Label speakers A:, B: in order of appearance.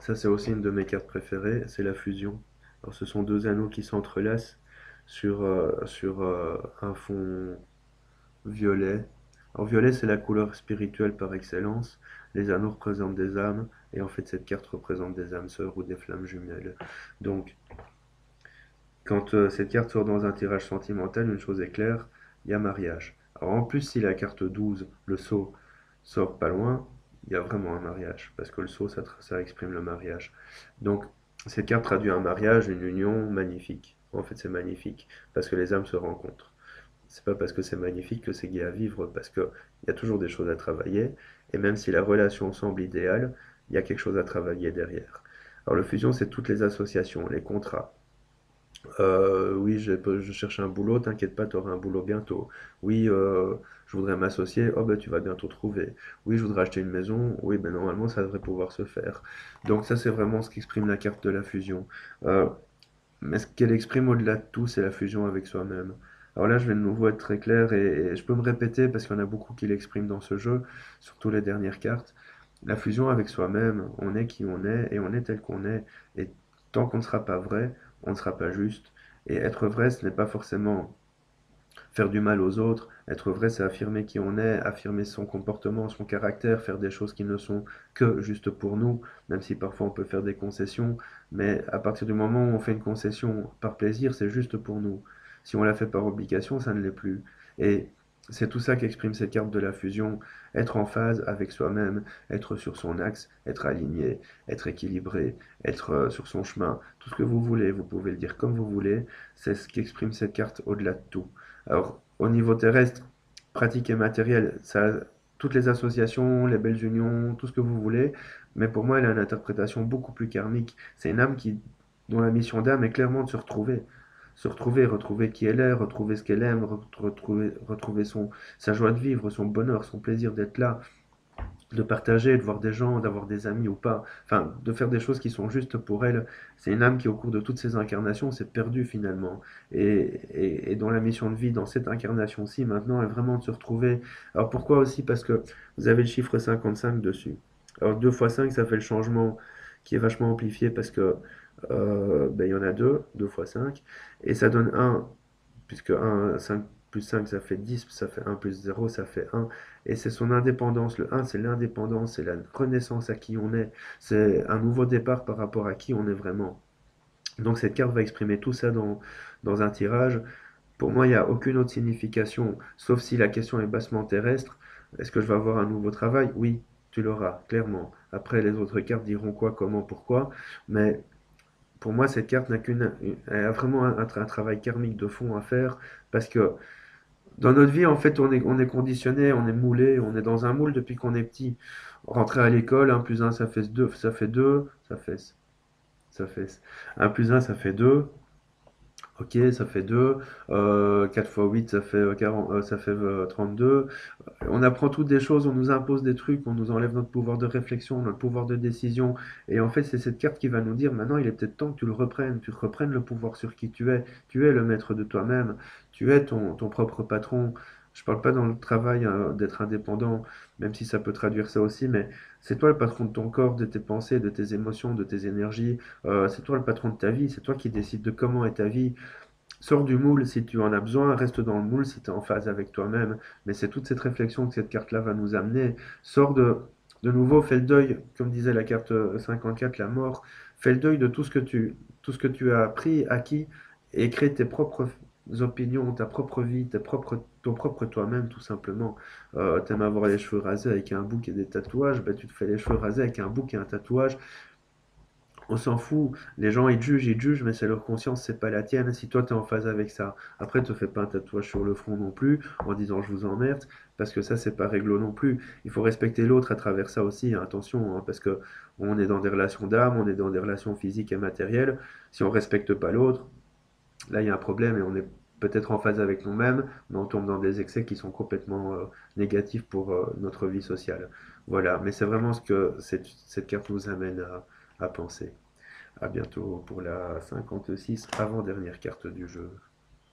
A: Ça, c'est aussi une de mes cartes préférées, c'est la fusion. Alors, ce sont deux anneaux qui s'entrelacent sur un fond violet. Alors, violet, c'est la couleur spirituelle par excellence. Les anneaux représentent des âmes, et en fait, cette carte représente des âmes sœurs ou des flammes jumelles. Donc, quand cette carte sort dans un tirage sentimental, une chose est claire, il y a mariage. Alors, en plus, si la carte 12, le sceau, sort pas loin, il y a vraiment un mariage, parce que le sceau, ça exprime le mariage. Donc, cette carte traduit un mariage, une union magnifique. En fait, c'est magnifique, parce que les âmes se rencontrent. C'est pas parce que c'est magnifique que c'est gai à vivre, parce qu'il y a toujours des choses à travailler, et même si la relation semble idéale, il y a quelque chose à travailler derrière. Alors, le fusion, c'est toutes les associations, les contrats. Oui, je cherche un boulot, t'inquiète pas, tu auras un boulot bientôt. Oui, je voudrais m'associer, oh ben tu vas bientôt trouver. Oui, je voudrais acheter une maison, oui, ben normalement ça devrait pouvoir se faire. Donc ça c'est vraiment ce qu'exprime la carte de la fusion. Euh, mais ce qu'elle exprime au-delà de tout, c'est la fusion avec soi-même. Alors là, je vais de nouveau être très clair et je peux me répéter parce qu'il y en a beaucoup qui l'expriment dans ce jeu, surtout les dernières cartes. La fusion avec soi-même, on est qui on est et on est tel qu'on est. Et tant qu'on ne sera pas vrai, on ne sera pas juste. Et être vrai, ce n'est pas forcément faire du mal aux autres. Être vrai, c'est affirmer qui on est, affirmer son comportement, son caractère, faire des choses qui ne sont que juste pour nous, même si parfois on peut faire des concessions. Mais à partir du moment où on fait une concession par plaisir, c'est juste pour nous. Si on la fait par obligation, ça ne l'est plus. Et c'est tout ça qu'exprime cette carte de la fusion. Être en phase avec soi-même, être sur son axe, être aligné, être équilibré, être sur son chemin. Tout ce que vous voulez, vous pouvez le dire comme vous voulez. C'est ce qu'exprime cette carte au-delà de tout. Alors, au niveau terrestre, pratique et matériel, ça, toutes les associations, les belles unions, tout ce que vous voulez, mais pour moi, elle a une interprétation beaucoup plus karmique. C'est une âme dont la mission d'âme est clairement de se retrouver. Se retrouver, retrouver qui elle est, retrouver ce qu'elle aime, retrouver sa joie de vivre, son bonheur, son plaisir d'être là, de partager, de voir des gens, d'avoir des amis ou pas, enfin, de faire des choses qui sont justes pour elle. C'est une âme qui, au cours de toutes ces incarnations, s'est perdue finalement. Et dans la mission de vie, dans cette incarnation-ci, maintenant, est vraiment de se retrouver. Alors pourquoi aussi? Parce que vous avez le chiffre 55 dessus. Alors 2 fois 5, ça fait le changement qui est vachement amplifié parce que ben, il y en a deux, 2 fois 5, et ça donne un puisque 1, 5 plus 5, ça fait 10, ça fait 1 plus 0, ça fait 1. Et c'est son indépendance. Le 1, c'est l'indépendance, c'est la renaissance à qui on est. C'est un nouveau départ par rapport à qui on est vraiment. Donc cette carte va exprimer tout ça dans un tirage. Pour moi, il n'y a aucune autre signification, sauf si la question est bassement terrestre. Est-ce que je vais avoir un nouveau travail? Oui, tu l'auras, clairement. Après, les autres cartes diront quoi, comment, pourquoi. Mais pour moi, cette carte elle a vraiment un travail karmique de fond à faire parce que dans notre vie, en fait, on est conditionné, on est moulé, on est dans un moule depuis qu'on est petit. Rentrer à l'école, 1 plus 1, ça fait 2, ça fait 1 plus 1, ça fait 2. Ok, ça fait 2. 4 fois 8, ça fait, 40, ça fait 32. On apprend toutes des choses, on nous impose des trucs, on nous enlève notre pouvoir de réflexion, notre pouvoir de décision. Et en fait, c'est cette carte qui va nous dire maintenant, il est peut-être temps que tu reprennes le pouvoir sur qui tu es. Tu es le maître de toi-même, tu es ton propre patron. Je parle pas dans le travail d'être indépendant, même si ça peut traduire ça aussi, mais c'est toi le patron de ton corps, de tes pensées, de tes émotions, de tes énergies. C'est toi le patron de ta vie, c'est toi qui décides de comment est ta vie. Sors du moule si tu en as besoin, reste dans le moule si tu es en phase avec toi-même. Mais c'est toute cette réflexion que cette carte-là va nous amener. Sors de nouveau, fais le deuil, comme disait la carte 54, la mort. Fais le deuil de tout ce que tu as appris, acquis, et crée tes propres opinions, ta propre vie, ton propre toi-même, tout simplement. T'aimes avoir les cheveux rasés avec un bouc et des tatouages, bah, tu te fais les cheveux rasés avec un bouc et un tatouage. On s'en fout, les gens ils te jugent, mais c'est leur conscience, c'est pas la tienne. Si toi t'es en phase avec ça, après te fais pas un tatouage sur le front non plus en disant je vous emmerde, parce que ça c'est pas réglo non plus. Il faut respecter l'autre à travers ça aussi, hein, attention, hein, parce que on est dans des relations d'âme, on est dans des relations physiques et matérielles. Si on respecte pas l'autre, là il y a un problème et on est peut-être en phase avec nous-mêmes, mais on tombe dans des excès qui sont complètement négatifs pour notre vie sociale. Voilà, mais c'est vraiment ce que cette carte nous amène à penser. À bientôt pour la 56 avant-dernière carte du jeu.